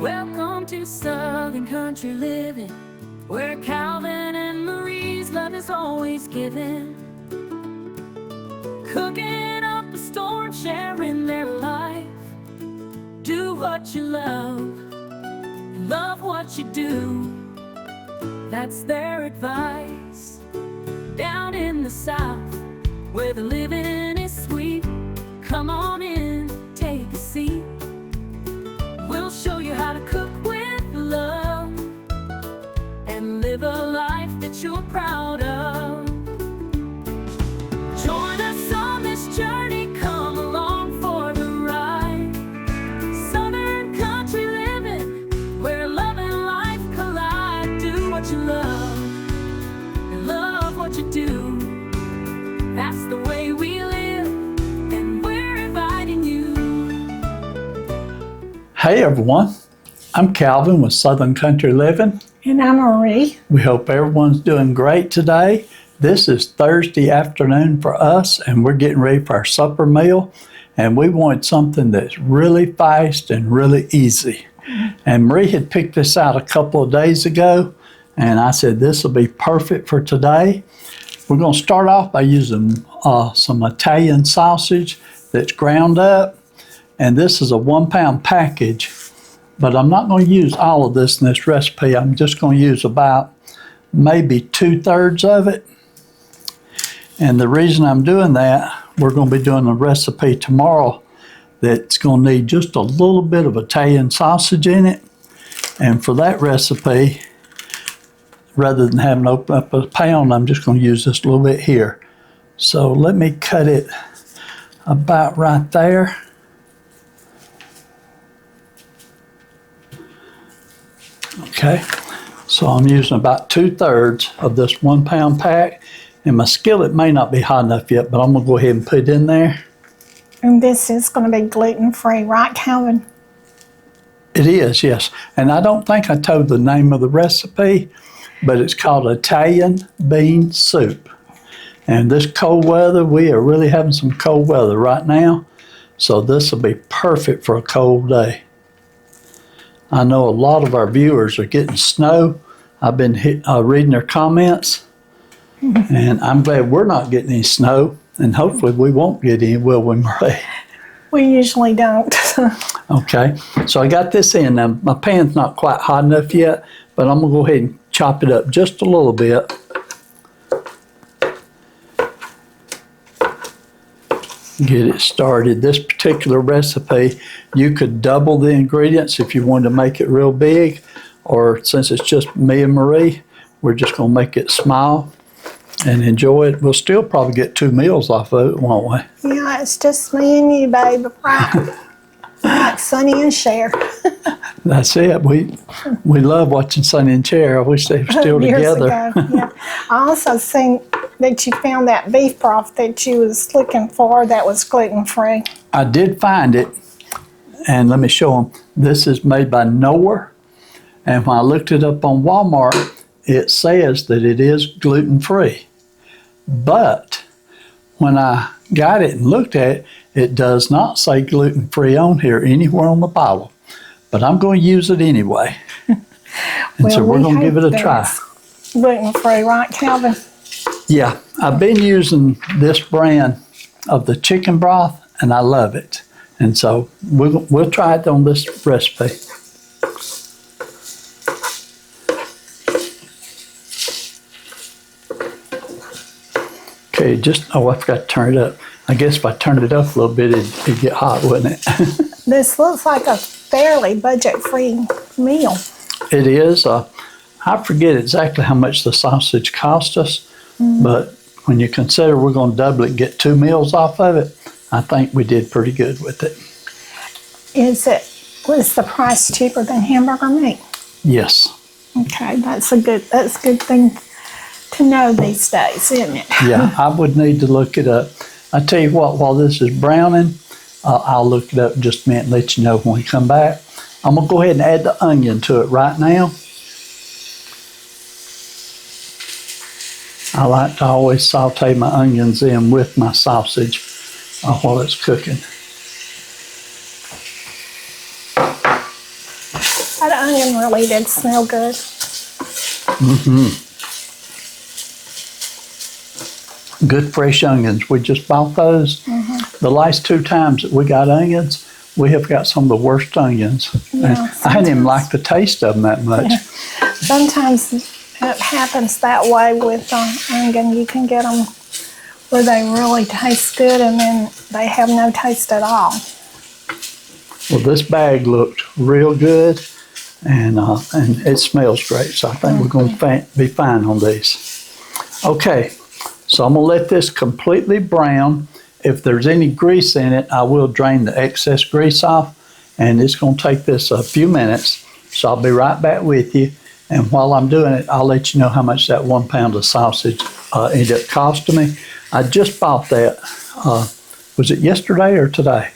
Welcome to Southern Country Living, where Calvin and Marie's love is always given. Cooking up a storm, sharing their life. Do what you love what you do. That's their advice. Down in the South, where the living is sweet, come on in, take a seat. We'll show you how to cook with love and live a life that you're proud of. Join us on this journey, come along for the ride. Southern Country Living, where love and life collide. Do what you love and love what you do. That's the way we live, and we're inviting you. Hey everyone, I'm Calvin with Southern Country Living. And I'm Marie. We hope everyone's doing great today. This is Thursday afternoon for us, and we're getting ready for our supper meal. And we want something that's really fast and really easy. And Marie had picked this out a couple of days ago, and I said this will be perfect for today. We're going to start off by using some Italian sausage that's ground up. And this is a 1 pound package, but I'm not going to use all of this in this recipe. I'm just going to use about maybe 2/3 of it. And the reason I'm doing that, we're going to be doing a recipe tomorrow that's going to need just a little bit of Italian sausage in it. And for that recipe, rather than having to open up a pound, I'm just going to use this a little bit here. So let me cut it about right there. Okay, so I'm using about 2/3 of this 1 pound pack, and my skillet may not be hot enough yet, but I'm gonna go ahead and put it in there. And this is going to be gluten-free, right, Calvin? It is, yes. And I don't think I told the name of the recipe, but it's called Italian bean soup. And this cold weather, we are really having some cold weather right now, so this will be perfect for a cold day. I know a lot of our viewers are getting snow. I've been reading their comments, and I'm glad we're not getting any snow, and hopefully we won't get any, will we, Marie? We usually don't. Okay, so I got this in. Now, my pan's not quite hot enough yet, but I'm going to go ahead and chop it up just a little bit. Get it started. This particular recipe, you could double the ingredients if you wanted to make it real big, or since it's just me and Marie, we're just going to make it small and enjoy it. We'll still probably get 2 meals off of it, won't we? Yeah, it's just me and you, babe, right? Like Sonny and Cher. That's it. We love watching Sonny and Cher. I wish they were still Years together. ago, yeah. I also seen that you found that beef broth that you was looking for that was gluten-free. I did find it, and let me show them. This is made by Noah, and when I looked it up on Walmart, it says that it is gluten-free. But when I got it and looked at it, it does not say gluten-free on here anywhere on the bottle. But I'm going to use it anyway. And so we're going to give it a try. Gluten-free, right, Calvin? Yeah, I've been using this brand of the chicken broth, and I love it. And so we'll try it on this recipe. Okay, I forgot to turn it up. I guess if I turned it up a little bit, it'd get hot, wouldn't it? This looks like a fairly budget-free meal. It is. I forget exactly how much the sausage cost us, but when you consider we're going to double it and get 2 meals off of it, I think we did pretty good with it. Was the price cheaper than hamburger meat? Yes. Okay, that's a good thing to know these days, isn't it? Yeah, I would need to look it up. I tell you what, while this is browning, I'll look it up in just a minute and let you know when we come back. I'm going to go ahead and add the onion to it right now. I like to always saute my onions in with my sausage while it's cooking. onion really did smell good. Good fresh onions. We just bought those. The last 2 times that we got onions, we have got some of the worst onions. Yeah, And I didn't even like the taste of them that much. Sometimes it happens that way with onion. You can get them where they really taste good and then they have no taste at all. Well, this bag looked real good, and it smells great. So I think we're going to be fine on these. Okay, so I'm going to let this completely brown. If there's any grease in it, I will drain the excess grease off, and it's going to take this a few minutes. So I'll be right back with you. And while I'm doing it, I'll let you know how much that 1 pound of sausage ended up costing me. I just bought that. Was it yesterday or today?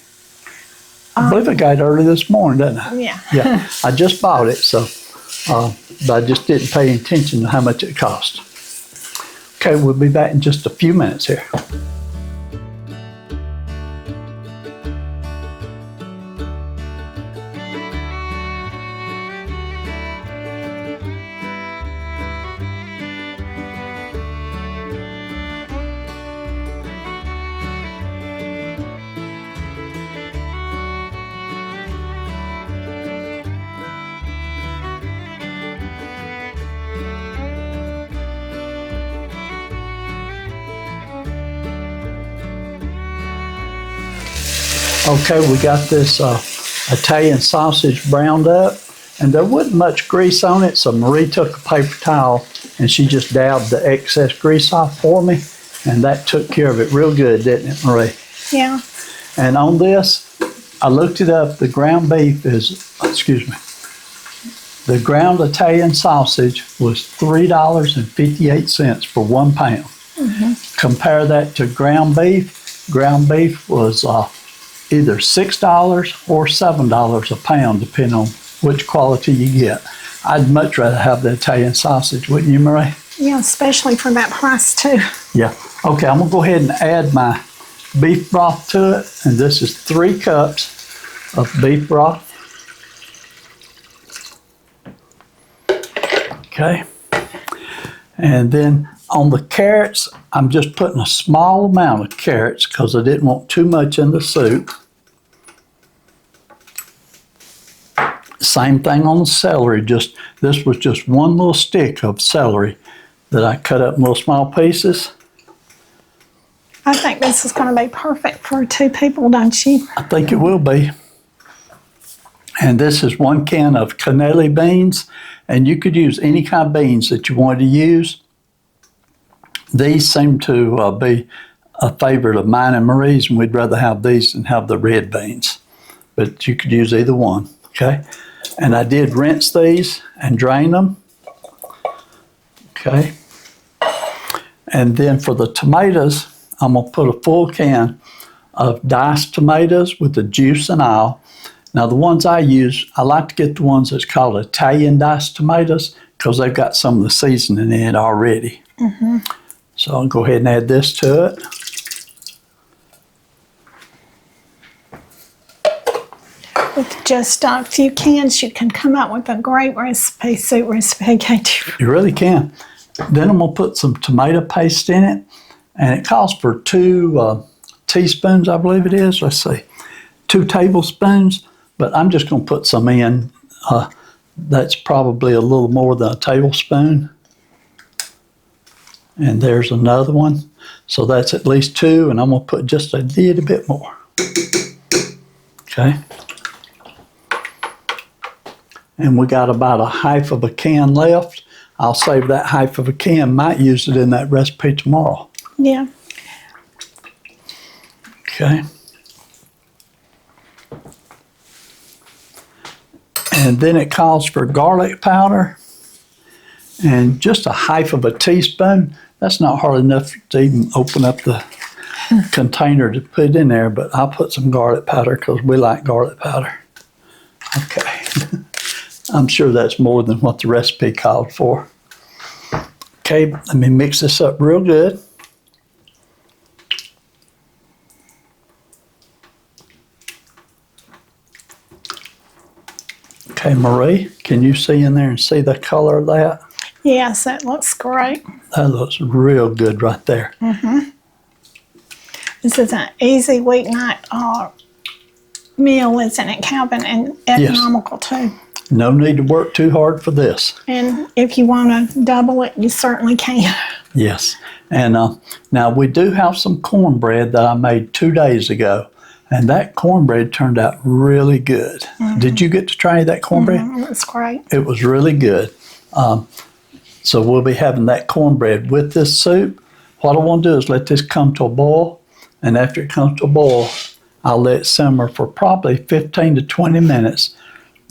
I believe I got it early this morning, didn't I? Yeah. Yeah, I just bought it, so but I just didn't pay attention to how much it cost. Okay, we'll be back in just a few minutes here. Okay, we got this Italian sausage browned up, and there wasn't much grease on it, so Marie took a paper towel and she just dabbed the excess grease off for me, and that took care of it real good, didn't it, Marie? Yeah. And on this, I looked it up, the ground beef is, the ground Italian sausage was $3.58 for 1 pound. Compare that to ground beef. Ground beef was either $6 or $7 a pound, depending on which quality you get. I'd much rather have the Italian sausage, wouldn't you, Marie? Yeah, especially for that price too. Yeah. Okay, I'm gonna go ahead and add my beef broth to it, and this is 3 cups of beef broth. Okay. And then on the carrots, I'm just putting a small amount of carrots because I didn't want too much in the soup. Same thing on the celery. This was just 1 little stick of celery that I cut up in little small pieces. I think this is going to be perfect for 2 people, don't you? I think it will be. And this is 1 can of cannellini beans, and you could use any kind of beans that you wanted to use. These seem to be a favorite of mine and Marie's, and we'd rather have these than have the red beans. But you could use either one, okay? And I did rinse these and drain them, okay? And then for the tomatoes, I'm gonna put a full can of diced tomatoes with the juice and all. Now the ones I use, I like to get the ones that's called Italian diced tomatoes because they've got some of the seasoning in it already. So I'll go ahead and add this to it. With just a few cans, you can come up with a great recipe, soup recipe, can't you? You really can. Then I'm gonna put some tomato paste in it, and it calls for 2 teaspoons, I believe it is. Let's see, 2 tablespoons, but I'm just gonna put some in. That's probably a little more than a tablespoon. And there's another one. So that's at least 2, and I'm gonna put just a little bit more. Okay. And we got about a half of a can left. I'll save that half of a can, might use it in that recipe tomorrow. Yeah. Okay. And then it calls for garlic powder, and just a half of a teaspoon. That's not hard enough to even open up the container to put it in there, but I'll put some garlic powder because we like garlic powder. Okay. I'm sure that's more than what the recipe called for. Okay, let me mix this up real good. Okay, Marie, can you see in there and see the color of that? Yes, that looks great. That looks real good right there. This is an easy weeknight meal, isn't it, Calvin? And economical too. No need to work too hard for this. And if you want to double it, you certainly can. Yes. And now we do have some cornbread that I made 2 days ago. And that cornbread turned out really good. Did you get to try that cornbread? That's great. It was really good. So we'll be having that cornbread with this soup. What I want to do is let this come to a boil. And after it comes to a boil, I'll let it simmer for probably 15 to 20 minutes,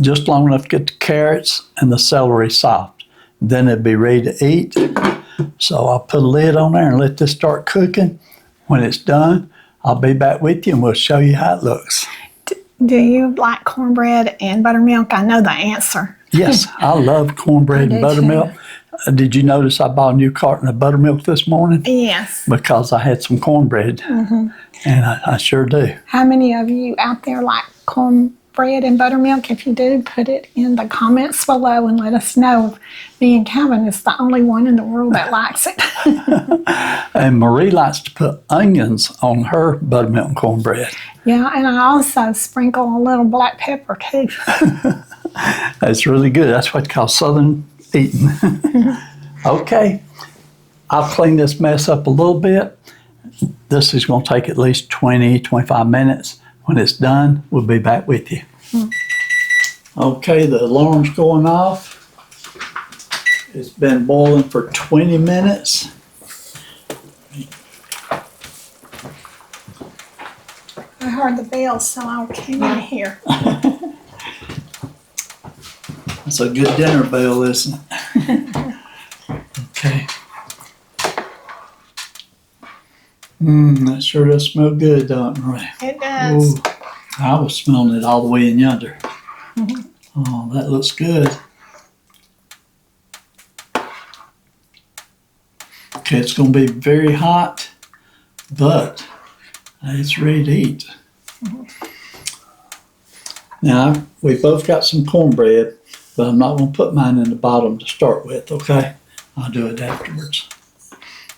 just long enough to get the carrots and the celery soft. Then it'll be ready to eat. So I'll put a lid on there and let this start cooking. When it's done, I'll be back with you and we'll show you how it looks. Do you like cornbread and buttermilk? I know the answer. Yes, I love cornbread and buttermilk. Did you notice I bought a new carton of buttermilk this morning? Yes. Because I had some cornbread, and I sure do. How many of you out there like cornbread and buttermilk? If you do, put it in the comments below and let us know. Me and Calvin is the only one in the world that likes it. And Marie likes to put onions on her buttermilk and cornbread. Yeah, and I also sprinkle a little black pepper too. That's really good. That's what you call Southern eating. Okay, I'll clean this mess up a little bit. This is going to take at least 20, 25 minutes. When it's done, we'll be back with you. Okay, the alarm's going off. It's been boiling for 20 minutes. I heard the bell, so I came in here. That's a good dinner bell, isn't it? Okay. That sure does smell good, don't it, Marie? It does. Ooh, I was smelling it all the way in yonder. Oh, that looks good. Okay, it's going to be very hot, but it's ready to eat. Now, we both got some cornbread, but I'm not going to put mine in the bottom to start with, okay? I'll do it afterwards.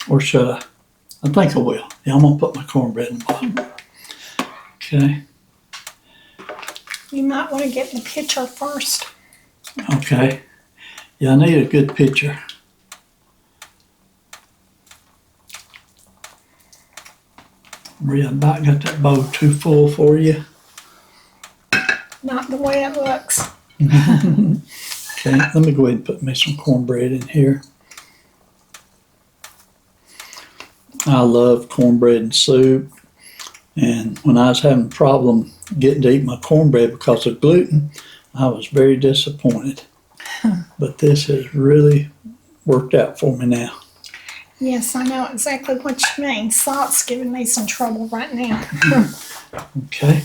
Or should I? I think I will. Yeah, I'm going to put my cornbread in the bottom. Okay. You might want to get the pitcher first. Okay. Yeah, I need a good pitcher. Maria, I about got that bowl too full for you. Not the way it looks. Okay, let me go ahead and put me some cornbread in here. I love cornbread and soup. And when I was having a problem getting to eat my cornbread because of gluten, I was very disappointed. But this has really worked out for me now. Yes, I know exactly what you mean. Salt's giving me some trouble right now. Okay.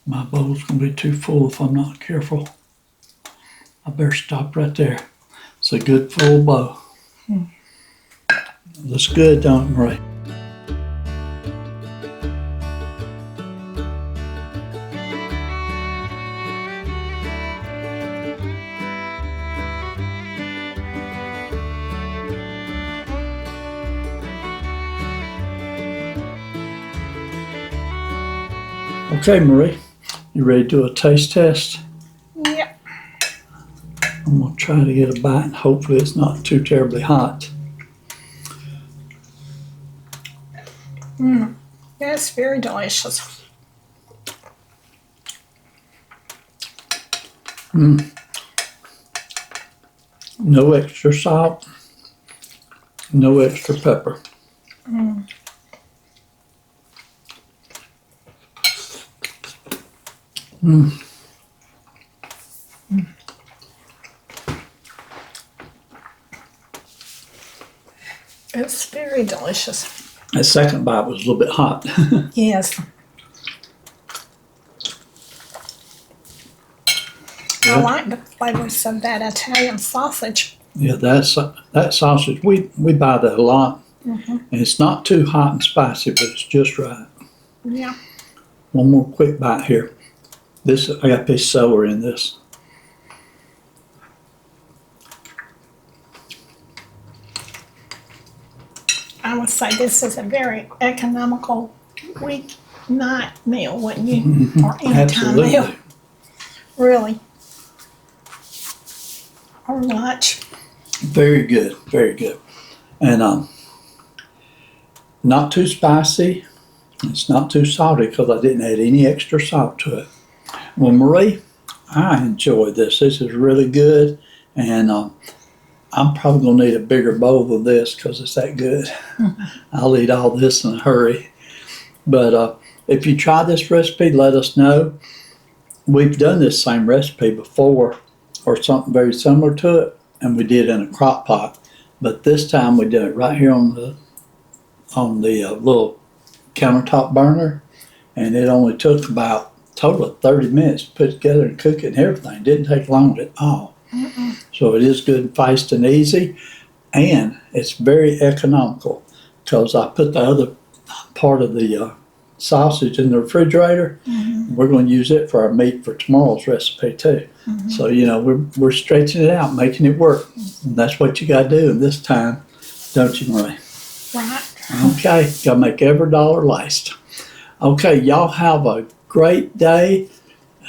My bowl's going to be too full if I'm not careful. I better stop right there. It's a good full bowl. Looks good, don't it, Marie? Okay, Marie, you ready to do a taste test? Yep. I'm going to try to get a bite and hopefully it's not too terribly hot. That's very delicious. No extra salt, no extra pepper. It's very delicious. That second bite was a little bit hot. Yes. I like the flavors of that Italian sausage. Yeah, that sausage, we buy that a lot. And it's not too hot and spicy, but it's just right. Yeah. One more quick bite here. I got a piece of celery in this. I would say this is a very economical weeknight meal, wouldn't you? Or anytime meal. Absolutely. Really. Or lunch. Very good, very good. And not too spicy. It's not too salty because I didn't add any extra salt to it. Well, Marie, I enjoyed this. This is really good. And I'm probably going to need a bigger bowl of this because it's that good. I'll eat all this in a hurry. But if you try this recipe, let us know. We've done this same recipe before or something very similar to it, and we did it in a crock pot. But this time we did it right here on the little countertop burner, and it only took about a total of 30 minutes to put together and cook it and everything. It didn't take long at all. So it is good, fast, and easy, and it's very economical because I put the other part of the sausage in the refrigerator. We're going to use it for our meat for tomorrow's recipe too. So, you know, we're stretching it out, making it work. And that's what you got to do in this time, don't you, Marie? Right. Okay, got to make every dollar last. Okay, y'all have a great day.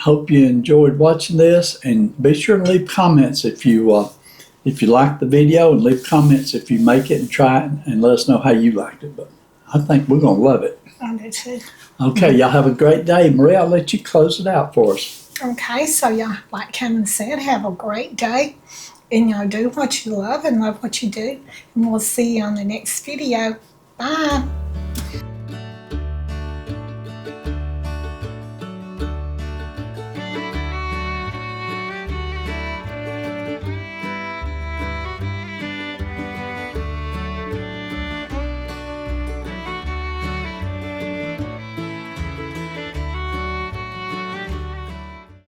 Hope you enjoyed watching this, and be sure to leave comments if you like the video, and leave comments if you make it and try it, and let us know how you liked it. But I think we're going to love it. I do too. Okay, y'all have a great day. Marie, I'll let you close it out for us. Okay, so y'all, like Kevin said, have a great day. And y'all do what you love and love what you do. And we'll see you on the next video. Bye.